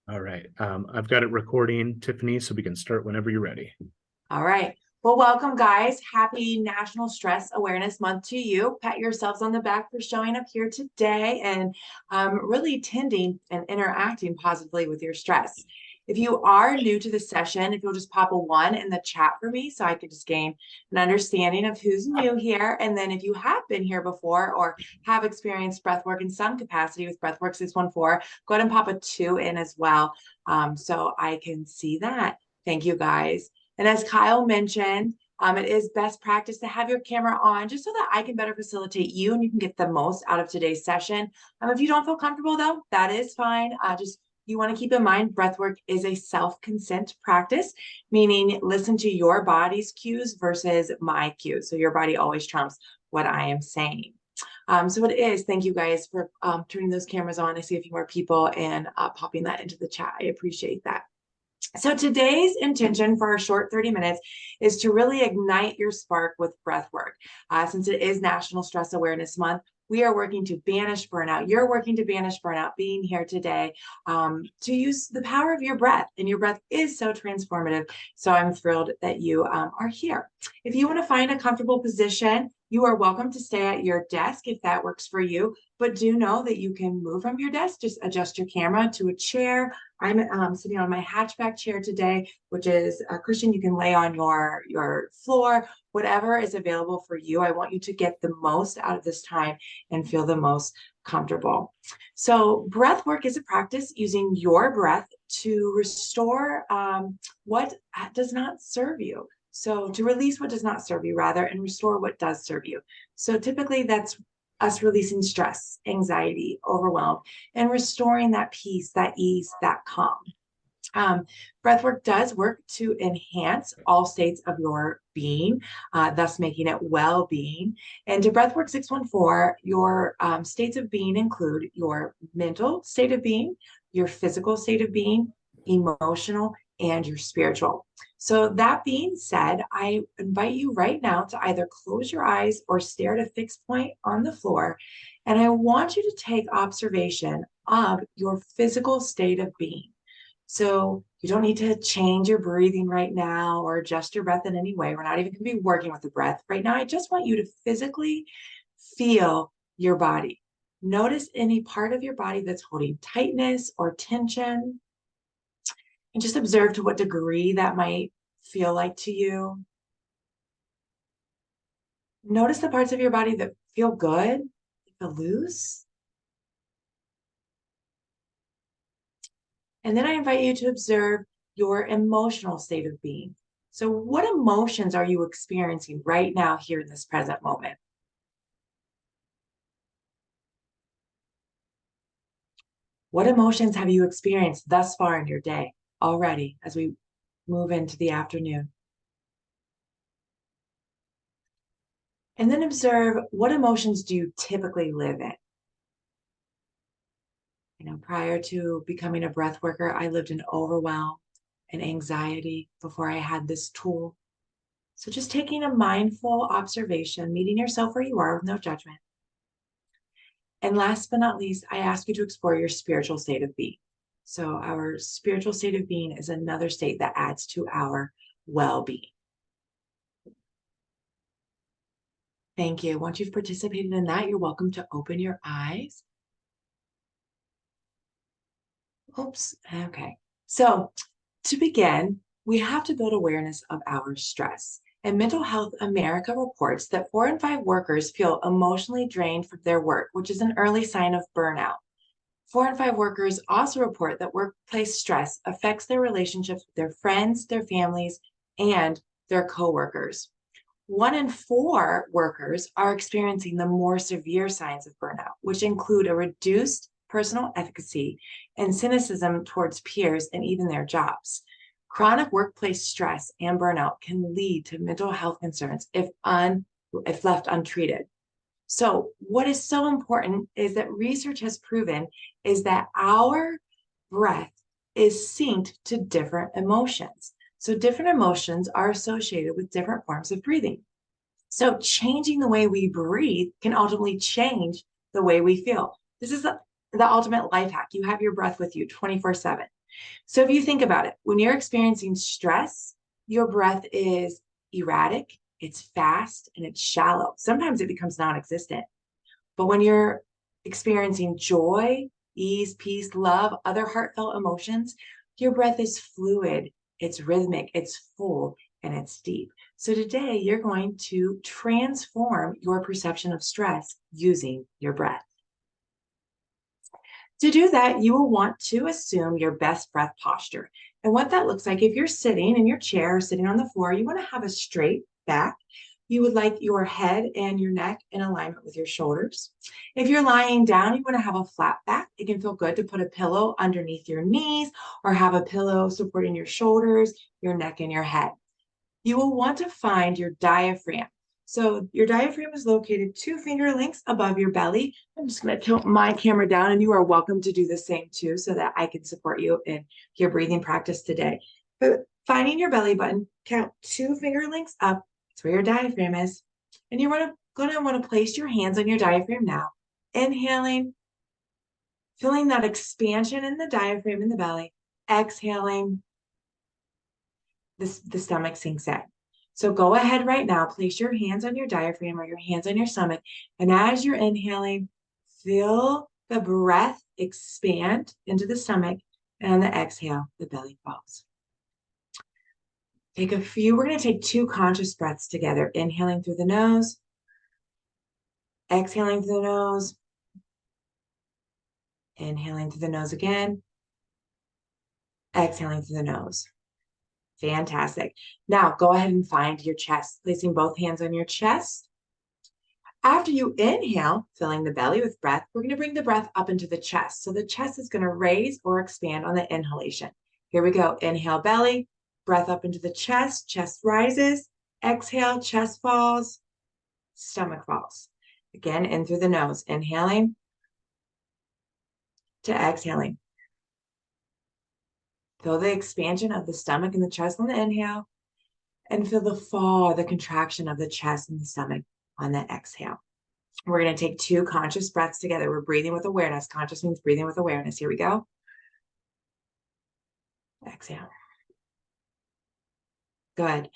All right. I've got it recording, Tiffany, so we can start whenever you're ready. All right. Well, welcome, guys. Happy National Stress Awareness Month to you. Pat yourselves on the back for showing up here today and really tending and interacting positively with your stress. If you are new to the session, if you'll just pop a 1 in the chat for me so I could just gain an understanding of who's new here. And then if you have been here before or have experienced breathwork in some capacity with Breathwork 614, go ahead and pop a 2 in as well so I can see that. Thank you, guys. And as Kyle mentioned, it is best practice to have your camera on just so that I can better facilitate you and you can get the most out of today's session. If you don't feel comfortable, though, that is fine. Just you want to keep in mind, breathwork is a self-consent practice, meaning listen to your body's cues versus my cues. So your body always trumps what I am saying. So it is. Thank you guys for turning those cameras on. I see a few more people and popping that into the chat. I appreciate that. So today's intention for our short 30 minutes is to really ignite your spark with breath work. Since it is National Stress Awareness Month, we are working to banish burnout. You're working to banish burnout, being here today to use the power of your breath. And your breath is so transformative. So I'm thrilled that you are here. If you want to find a comfortable position, you are welcome to stay at your desk if that works for you. But do know that you can move from your desk, just adjust your camera to a chair. I'm sitting on my hatchback chair today, which is a cushion you can lay on your floor, whatever is available for you. I want you to get the most out of this time and feel the most comfortable. So breath work is a practice using your breath to restore what does not serve you. So to release what does not serve you, rather, and restore what does serve you. So typically that's us releasing stress, anxiety, overwhelm, and restoring that peace, that ease, that calm. Breathwork does work to enhance all states of your being, thus making it well-being. And to Breathwork 614, your states of being include your mental state of being, your physical state of being, emotional, and your spiritual. So that being said, I invite you right now to either close your eyes or stare at a fixed point on the floor. And I want you to take observation of your physical state of being. So you don't need to change your breathing right now or adjust your breath in any way. We're not even going to be working with the breath right now. I just want you to physically feel your body. Notice any part of your body that's holding tightness or tension, and just observe to what degree that might feel like to you. Notice the parts of your body that feel good, feel loose. And then I invite you to observe your emotional state of being. So what emotions are you experiencing right now here in this present moment? What emotions have you experienced thus far in your day already as we move into the afternoon? And then observe, what emotions do you typically live in? Prior to becoming a breath worker, I lived in overwhelm and anxiety before I had this tool. So just taking a mindful observation, meeting yourself where you are with no judgment. And last but not least, I ask you to explore your spiritual state of being. So our spiritual state of being is another state that adds to our well-being. Thank you. Once you've participated in that, you're welcome to open your eyes. Oops. Okay. So to begin, we have to build awareness of our stress. And Mental Health America reports that 4 in 5 workers feel emotionally drained from their work, which is an early sign of burnout. 4 in 5 workers also report that workplace stress affects their relationships with their friends, their families, and their coworkers. 1 in 4 workers are experiencing the more severe signs of burnout, which include a reduced personal efficacy and cynicism towards peers and even their jobs. Chronic workplace stress and burnout can lead to mental health concerns if left untreated. So what is so important is that research has proven is that our breath is synced to different emotions. So different emotions are associated with different forms of breathing. So changing the way we breathe can ultimately change the way we feel. This is the ultimate life hack. You have your breath with you 24/7. So if you think about it, when you're experiencing stress, your breath is erratic, it's fast, and it's shallow. Sometimes it becomes non-existent. But when you're experiencing joy, ease, peace, love, other heartfelt emotions, your breath is fluid, it's rhythmic, it's full, and it's deep. So today you're going to transform your perception of stress using your breath. To do that, you will want to assume your best breath posture. And what that looks like, if you're sitting in your chair or sitting on the floor, you want to have a straight back. You would like your head and your neck in alignment with your shoulders. If you're lying down, you want to have a flat back. It can feel good to put a pillow underneath your knees or have a pillow supporting your shoulders, your neck, and your head. You will want to find your diaphragm. So your diaphragm is located 2 finger lengths above your belly. I'm just going to tilt my camera down, and you are welcome to do the same too, so that I can support you in your breathing practice today. But finding your belly button, count 2 finger lengths up. That's where your diaphragm is. And you're going to want to place your hands on your diaphragm now. Inhaling, feeling that expansion in the diaphragm in the belly. Exhaling, the stomach sinks in. So go ahead right now, place your hands on your diaphragm or your hands on your stomach. And as you're inhaling, feel the breath expand into the stomach, and on the exhale, the belly falls. We're going to take 2 conscious breaths together, inhaling through the nose, exhaling through the nose, inhaling through the nose again, exhaling through the nose. Fantastic. Now go ahead and find your chest, placing both hands on your chest. After you inhale, filling the belly with breath, we're going to bring the breath up into the chest. So the chest is going to raise or expand on the inhalation. Here we go. Inhale, belly, breath up into the chest rises. Exhale, chest falls, stomach falls. Again, in through the nose, inhaling to exhaling. Feel the expansion of the stomach and the chest on the inhale, and feel the fall, the contraction of the chest and the stomach on the exhale. We're going to take 2 conscious breaths together. We're breathing with awareness. Conscious means breathing with awareness. Here we go. Exhale. Good.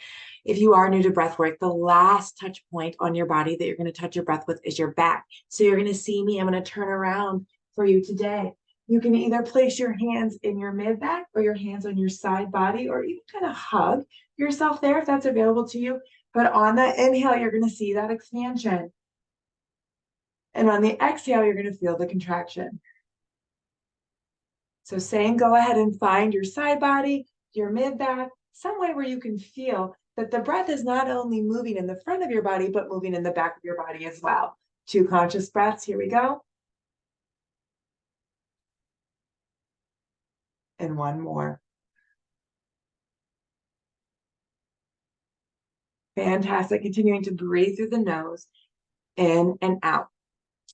If you are new to breath work, the last touch point on your body that you're going to touch your breath with is your back. So you're going to see me. I'm going to turn around for you today. You can either place your hands in your mid back or your hands on your side body, or even kind of hug yourself there if that's available to you. But on the inhale, you're going to see that expansion. And on the exhale, you're going to feel the contraction. So saying, go ahead and find your side body, your mid back, some way where you can feel that the breath is not only moving in the front of your body, but moving in the back of your body as well. 2 conscious breaths. Here we go. And 1 more. Fantastic. Continuing to breathe through the nose, in and out.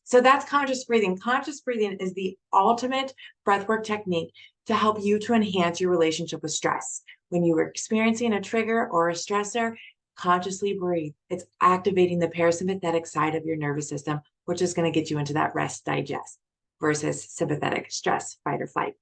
So that's conscious breathing. Conscious breathing is the ultimate breathwork technique to help you to enhance your relationship with stress. When you are experiencing a trigger or a stressor, consciously breathe. It's activating the parasympathetic side of your nervous system, which is going to get you into that rest digest versus sympathetic stress, fight or flight.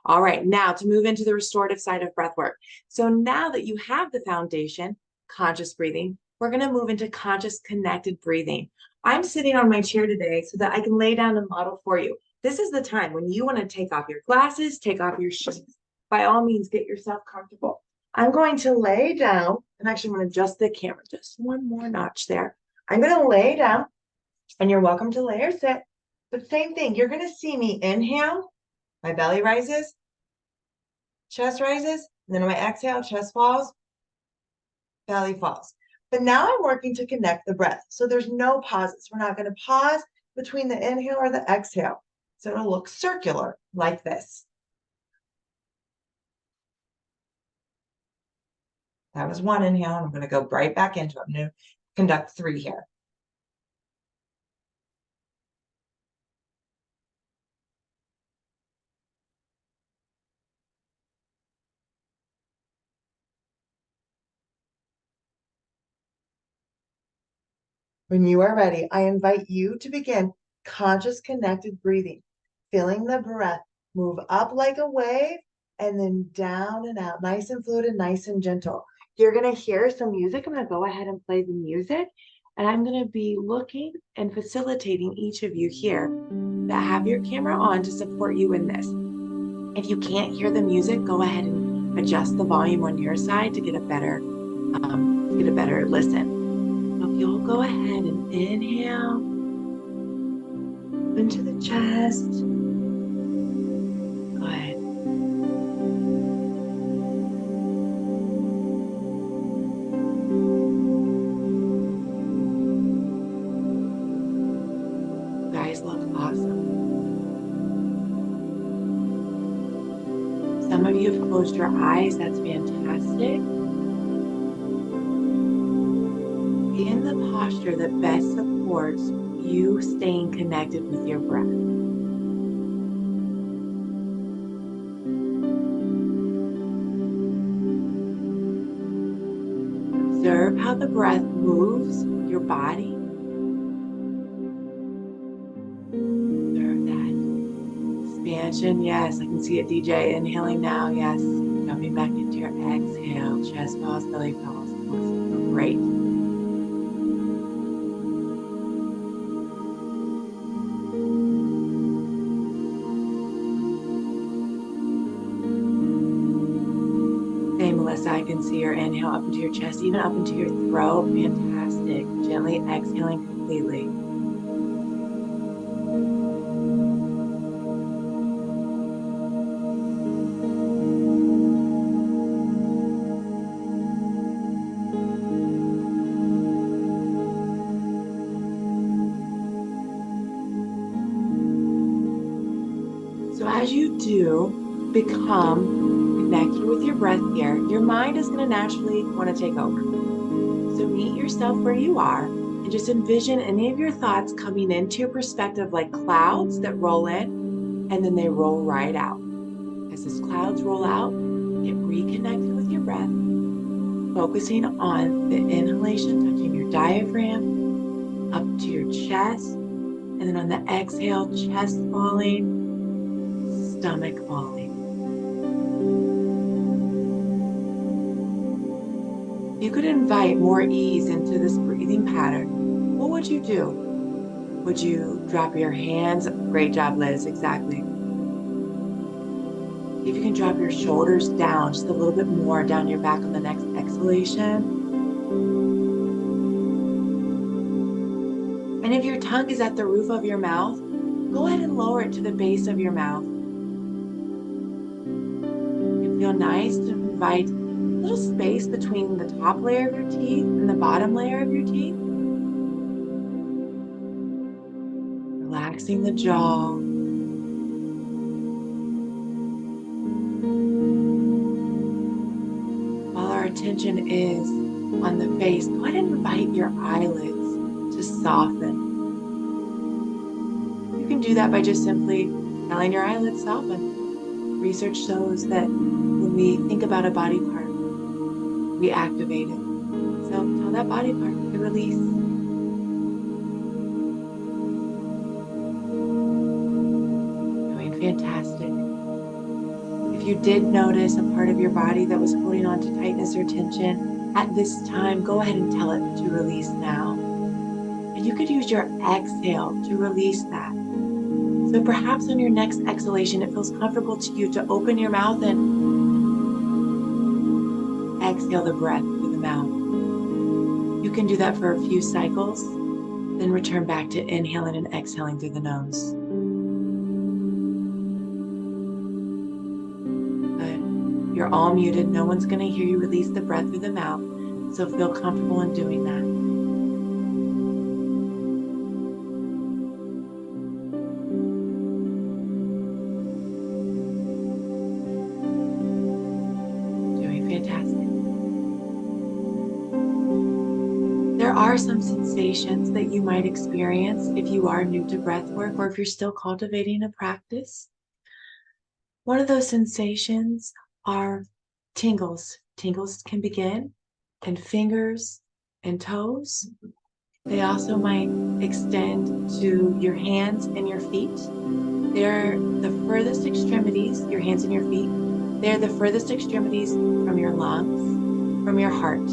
All right, now to move into the restorative side of breathwork. So now that you have the foundation, conscious breathing, we're going to move into conscious connected breathing. I'm sitting on my chair today so that I can lay down and model for you. This is the time when you want to take off your glasses, take off your shoes. By all means, get yourself comfortable. I'm going to lay down, and actually I'm going to adjust the camera just 1 more notch there. I'm going to lay down, and you're welcome to lay or sit. But same thing, you're going to see me inhale, my belly rises, chest rises, and then on my exhale, chest falls, belly falls. But now I'm working to connect the breath. So there's no pauses. We're not going to pause between the inhale or the exhale. So it'll look circular like this. That was 1 inhale. I'm going to go right back into it. I'm going to conduct 3 here. When you are ready, I invite you to begin conscious connected breathing, feeling the breath move up like a wave and then down and out, nice and fluid and nice and gentle. You're going to hear some music. I'm going to go ahead and play the music, and I'm going to be looking and facilitating each of you here that have your camera on to support you in this. If you can't hear the music, go ahead and adjust the volume on your side to get a better listen. So if you'll go ahead and inhale into the chest. Good. You guys look awesome. Some of you have closed your eyes. That's fantastic. Be in the posture that best supports you staying connected with your breath. Observe how the breath moves your body. Observe that expansion. Yes, I can see it, DJ. Inhaling now. Yes. Jumping back into your exhale. Chest falls, belly falls. Awesome. Great. Melissa, I can see your inhale up into your chest, even up into your throat. Fantastic. Gently exhaling completely. So as you do become connected with your breath here, your mind is going to naturally want to take over. So meet yourself where you are and just envision any of your thoughts coming into your perspective like clouds that roll in and then they roll right out. As those clouds roll out, get reconnected with your breath, focusing on the inhalation, touching your diaphragm, up to your chest, and then on the exhale, chest falling, stomach falling. You could invite more ease into this breathing pattern. What would you do? Would you drop your hands? Great job, Liz. Exactly. If you can drop your shoulders down just a little bit more down your back on the next exhalation. And if your tongue is at the roof of your mouth, go ahead and lower it to the base of your mouth. It feels nice to invite little space between the top layer of your teeth and the bottom layer of your teeth. Relaxing the jaw. While our attention is on the face, go ahead and invite your eyelids to soften. You can do that by just simply telling your eyelids soften. Research shows that when we think about a body part, we activate it. So tell that body part to release. Doing fantastic. If you did notice a part of your body that was holding on to tightness or tension, at this time, go ahead and tell it to release now. And you could use your exhale to release that. So perhaps on your next exhalation, it feels comfortable to you to open your mouth and exhale the breath through the mouth. You can do that for a few cycles, then return back to inhaling and exhaling through the nose. Good. You're all muted. No one's going to hear you release the breath through the mouth, so feel comfortable in doing that. There are some sensations that you might experience if you are new to breath work or if you're still cultivating a practice. One of those sensations are tingles. Tingles can begin in fingers and toes. They also might extend to your hands and your feet. They're the furthest extremities, your hands and your feet, They are the furthest extremities from your lungs, from your heart.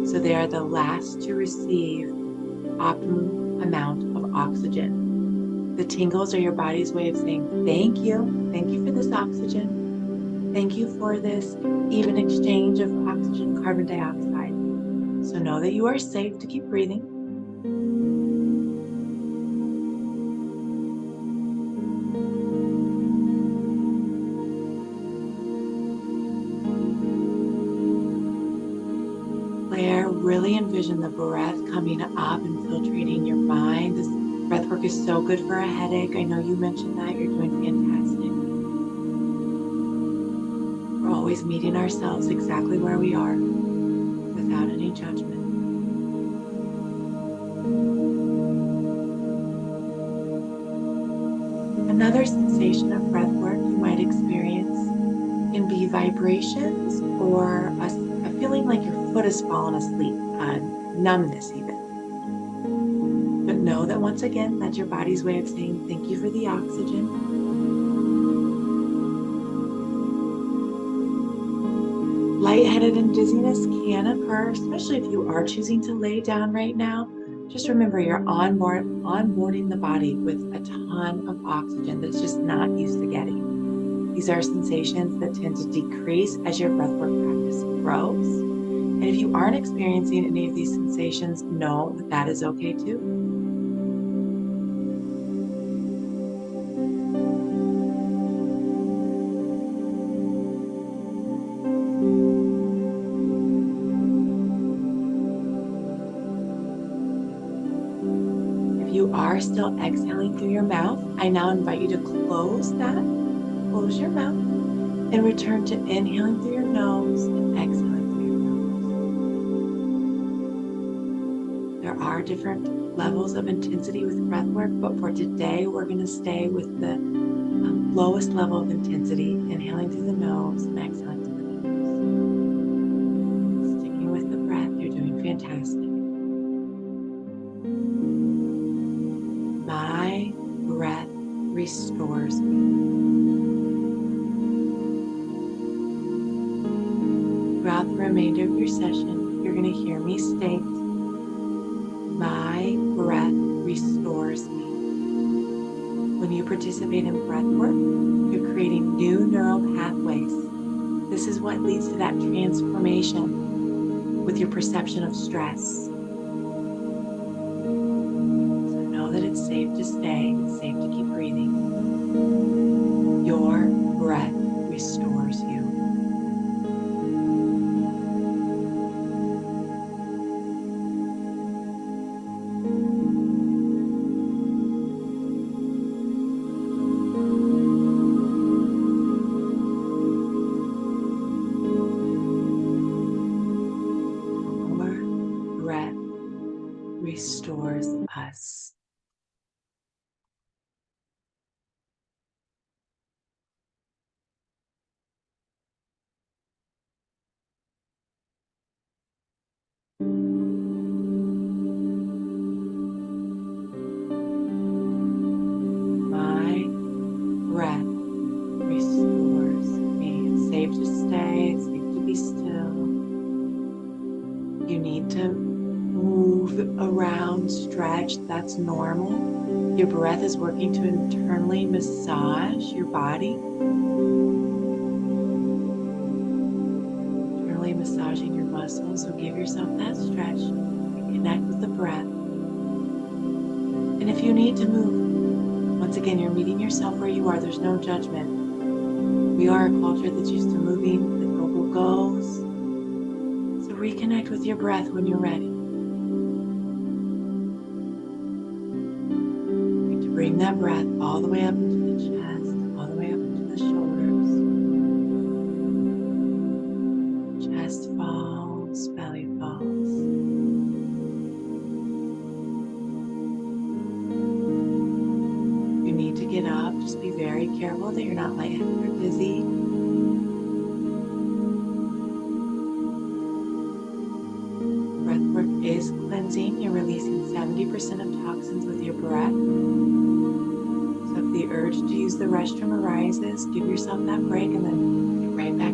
So they are the last to receive optimum amount of oxygen. The tingles are your body's way of saying, thank you. Thank you for this oxygen. Thank you for this even exchange of oxygen, carbon dioxide. So know that you are safe to keep breathing. Claire, really envision the breath coming up and infiltrating your mind. This breath work is so good for a headache. I know you mentioned that. You're doing fantastic. We're always meeting ourselves exactly where we are without any judgment. Another sensation of breath work you might experience can be vibrations or a feeling like your foot has fallen asleep, numbness even. But know that once again, that's your body's way of saying thank you for the oxygen. Lightheaded and dizziness can occur, especially if you are choosing to lay down right now. Just remember you're onboarding the body with a ton of oxygen that's just not used to getting. These are sensations that tend to decrease as your breathwork practice grows. And if you aren't experiencing any of these sensations, know that that is okay too. If you are still exhaling through your mouth, I now invite you to close your mouth, and return to inhaling through your nose and exhaling through your nose. There are different levels of intensity with breath work, but for today, we're going to stay with the lowest level of intensity, inhaling through the nose and exhaling through the nose. Sticking with the breath, you're doing fantastic. My breath restores me. Throughout the remainder of your session, you're going to hear me state, my breath restores me. When you participate in breath work, you're creating new neural pathways. This is what leads to that transformation with your perception of stress. So know that it's safe to stay, it's safe to keep breathing. Your breath restores you. Restores us. My breath restores me. It's safe to stay, it's safe to be still. You need to move around, stretch, that's normal. Your breath is working to internally massage your body. Internally massaging your muscles, so give yourself that stretch and connect with the breath. And if you need to move, once again, you're meeting yourself where you are, there's no judgment. We are a culture that's used to moving, that go goes. So reconnect with your breath when you're ready. Bring that breath all the way up into the chest, all the way up into the shoulders. Chest falls, belly falls. You need to get up. Just be very careful that you're not lightheaded or dizzy. Breath work is cleansing. You're releasing 70% of toxins with your breath. The urge to use the restroom arises, give yourself that break and then get right back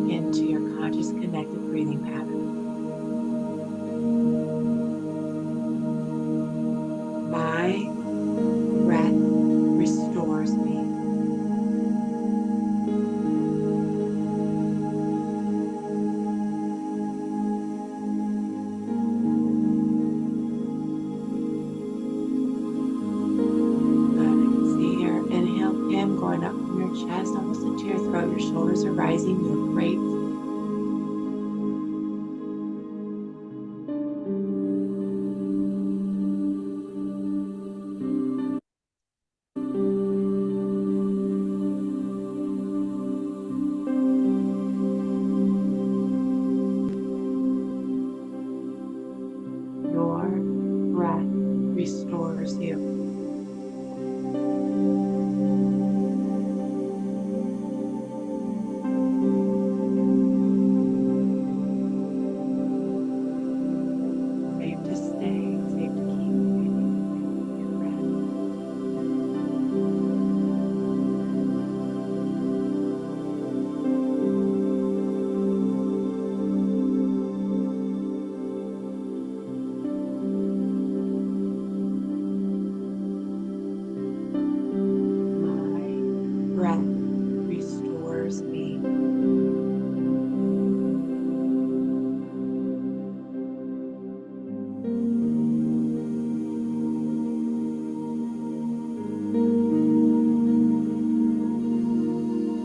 rising, you're grateful. Your breath restores you. Safe to stay, safe to keep breathing with your breath. My breath restores me.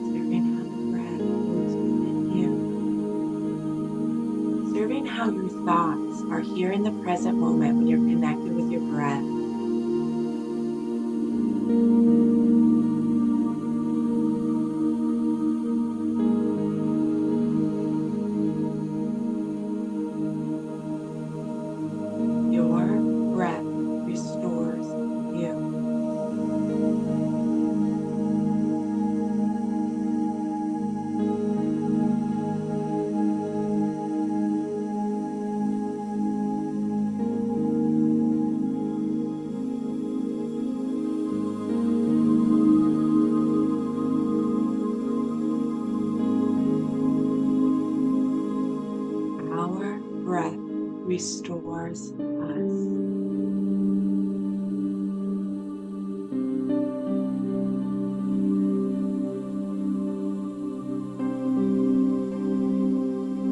Observing how the breath moves within you. Observing how your thoughts are here in the present moment when you're connected with your breath. Your breath restores you. Our breath restores us.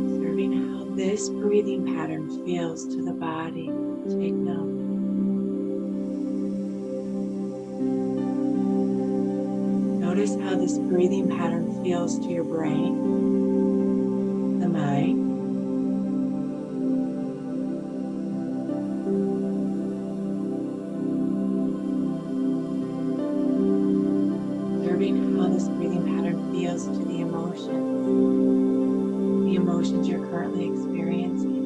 Observing how this breathing pattern feels to the body. Take note. Notice how this breathing pattern feels to your brain, the mind. Observing how this breathing pattern feels to the emotions you're currently experiencing.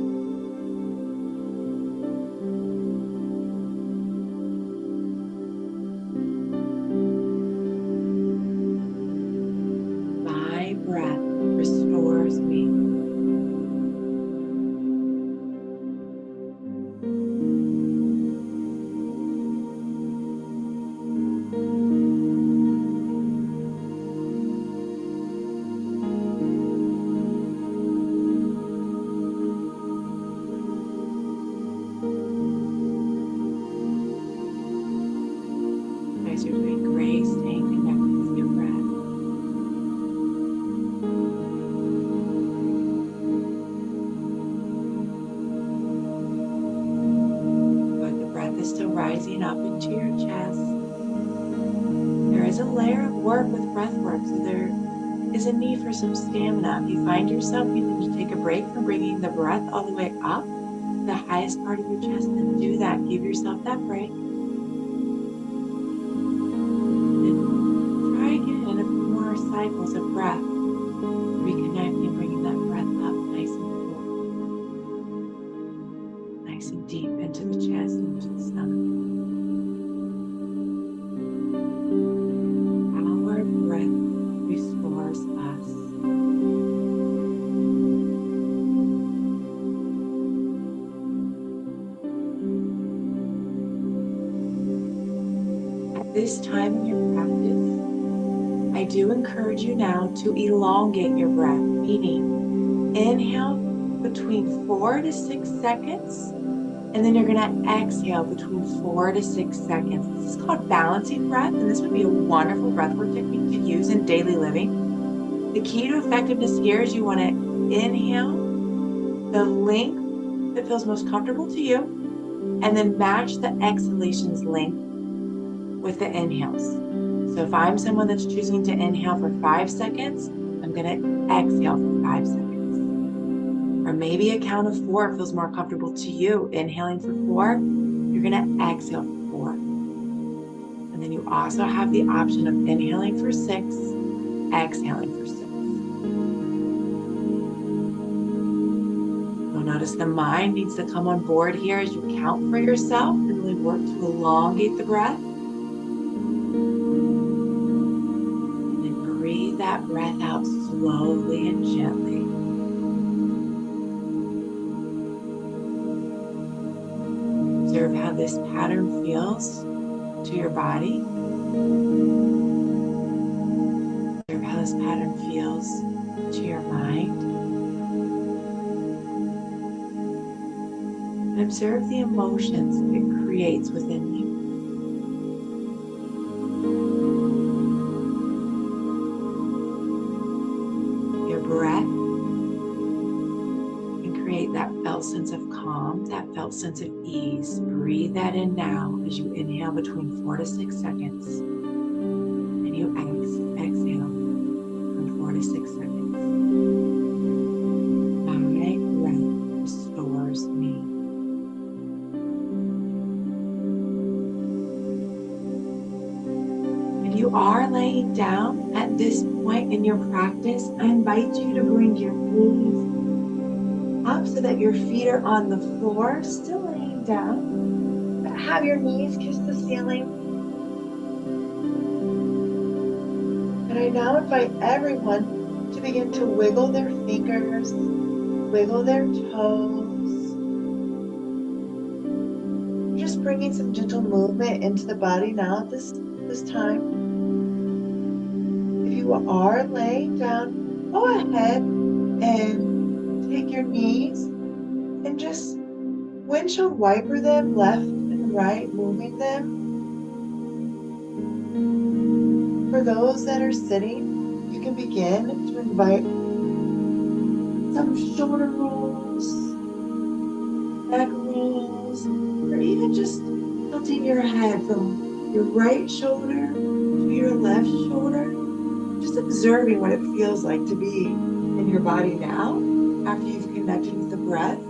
My breath restores me. Guys, you're doing great, staying connected with your breath. But the breath is still rising up into your chest. There is a layer of work with breath work, so there is a need for some stamina. If you find yourself needing to take a break from bringing the breath all the way up to the highest part of your chest, then do that. Give yourself that break. Cycles of breath, reconnecting, bringing that breath up nice and full, nice and deep into the chest, into the stomach. Our breath restores us. At this time in your practice, I do encourage you now to elongate your breath, meaning inhale between 4 to 6 seconds, and then you're going to exhale between 4 to 6 seconds. This is called balancing breath, and this would be a wonderful breathwork technique to use in daily living. The key to effectiveness here is you want to inhale the length that feels most comfortable to you, and then match the exhalation's length with the inhales. So if I'm someone that's choosing to inhale for 5 seconds, I'm I'm going to exhale for 5 seconds. Or maybe a count of 4 feels more comfortable to you. Inhaling for 4, you're going to exhale for 4. And then you also have the option of inhaling for 6, exhaling for 6. You'll notice the mind needs to come on board here as you count for yourself and really work to elongate the breath. And then breathe that breath out slowly and gently. Observe how this pattern feels to your body. Observe how this pattern feels to your mind. And observe the emotions it creates within you. Your breath can create that felt sense of calm, that felt sense of ease. Breathe that in now as you inhale between 4 to 6 seconds. And you exhale from 4 to 6 seconds. My breath restores me. If you are laying down at this point in your practice, I invite you to bring your knees up so that your feet are on the floor, still laying down, but have your knees kiss the ceiling. And I now invite everyone to begin to wiggle their fingers, wiggle their toes. Just bringing some gentle movement into the body now at this time. If you are laying down, go ahead and take your knees and just windshield wiper them left and right, moving them. For those that are sitting, you can begin to invite some shoulder rolls, neck rolls, or even just tilting your head from your right shoulder to your left shoulder. Just observing what it feels like to be in your body now after you've connected with the breath.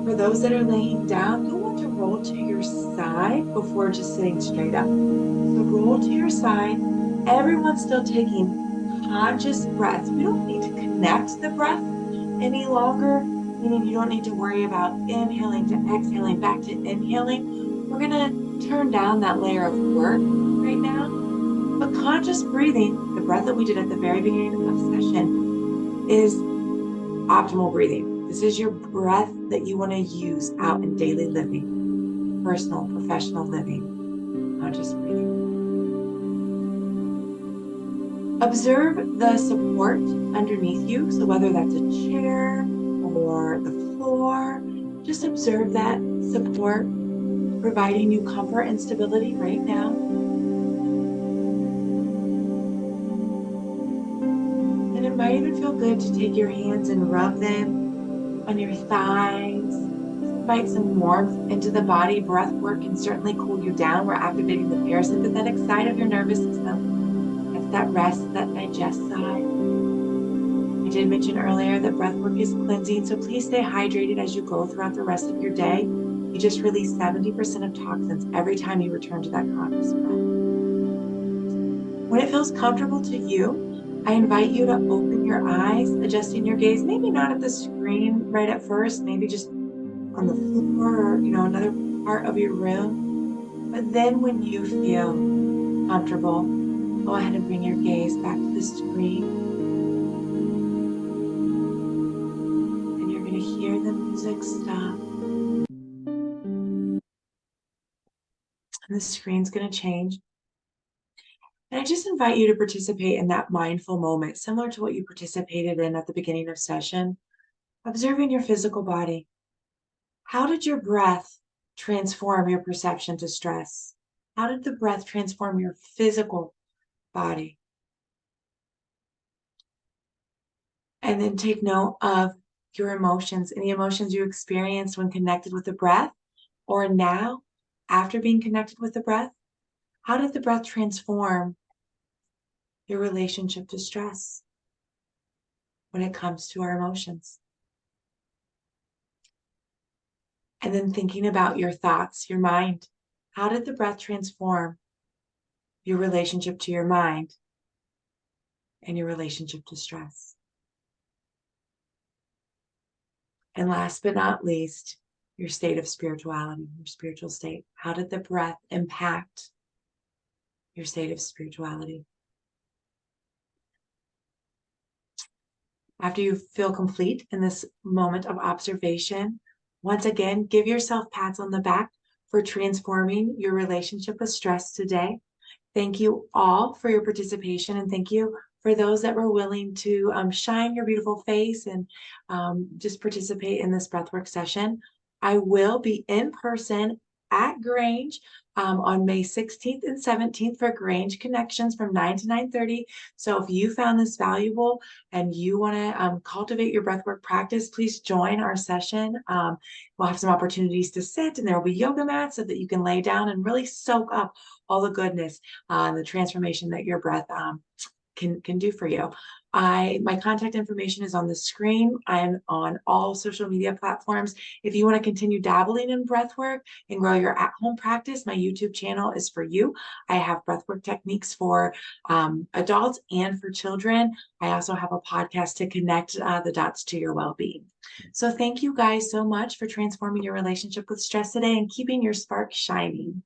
For those that are laying down, you'll want to roll to your side before just sitting straight up. So roll to your side. Everyone's still taking conscious breaths. We don't need to connect the breath any longer, meaning you don't need to worry about inhaling to exhaling, back to inhaling. We're going to turn down that layer of work right now. But conscious breathing, the breath that we did at the very beginning of the session, is optimal breathing. This is your breath that you want to use out in daily living, personal, professional living, conscious breathing. Observe the support underneath you. So whether that's a chair or the floor, just observe that support providing you comfort and stability right now. And it might even feel good to take your hands and rub them on your thighs. Invite some warmth into the body. Breath work can certainly cool you down. We're activating the parasympathetic side of your nervous system. That's that rest, that digest side. I did mention earlier that breath work is cleansing, so please stay hydrated as you go throughout the rest of your day. You just release 70% of toxins every time you return to that conscious breath. When it feels comfortable to you, I invite you to open your eyes, adjusting your gaze, maybe not at the screen right at first, maybe just on the floor or another part of your room. But then when you feel comfortable, go ahead and bring your gaze back to the screen. And you're going to hear the music stop. And the screen's going to change. And I just invite you to participate in that mindful moment, similar to what you participated in at the beginning of session, observing your physical body. How did your breath transform your perception to stress? How did the breath transform your physical body? And then take note of your emotions, any emotions you experienced when connected with the breath, or now, after being connected with the breath. How did the breath transform your relationship to stress when it comes to our emotions. And then thinking about your thoughts, your mind. How did the breath transform your relationship to your mind and your relationship to stress? And last but not least, your state of spirituality, your spiritual state. How did the breath impact your state of spirituality? After you feel complete in this moment of observation, once again, give yourself pats on the back for transforming your relationship with stress today. Thank you all for your participation, and thank you for those that were willing to shine your beautiful face and just participate in this breathwork session. I will be in person at Grange on May 16th and 17th for Grange Connections from 9 to 9:30. So if you found this valuable and you want to cultivate your breathwork practice, please join our session. We'll have some opportunities to sit, and there will be yoga mats so that you can lay down and really soak up all the goodness and the transformation that your breath can do for you. My contact information is on the screen. I'm on all social media platforms. If you want to continue dabbling in breathwork and grow your at-home practice, my YouTube channel is for you. I have breathwork techniques for adults and for children. I also have a podcast to connect the dots to your well-being. So thank you guys so much for transforming your relationship with stress today and keeping your spark shining.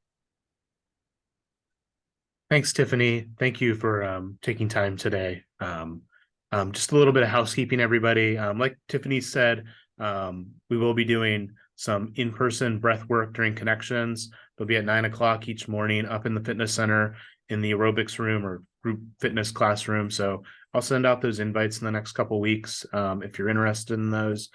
Thanks, Tiffany. Thank you for taking time today. Just a little bit of housekeeping, everybody. Like Tiffany said, we will be doing some in-person breath work during connections. They'll be at 9 o'clock each morning up in the fitness center in the aerobics room or group fitness classroom. So I'll send out those invites in the next couple of weeks. If you're interested in those,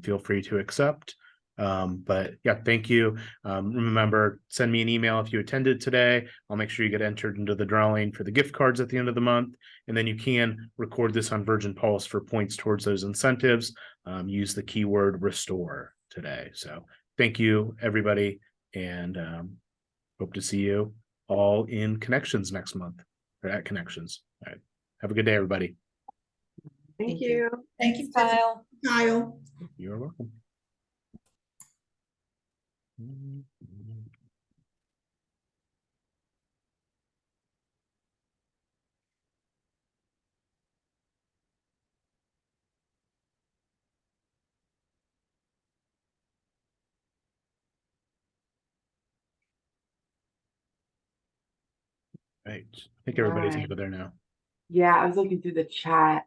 feel free to accept. But yeah, thank you. Remember, send me an email if you attended today. I'll make sure you get entered into the drawing for the gift cards at the end of the month. And then you can record this on Virgin Pulse for points towards those incentives. Use the keyword restore today. So thank you, everybody. And hope to see you all in Connections next month or at Connections. All right. Have a good day, everybody. Thank you. Thank you, Kyle. Kyle. You're welcome. Right. I think everybody's Right. out of there now. Yeah, I was looking through the chat.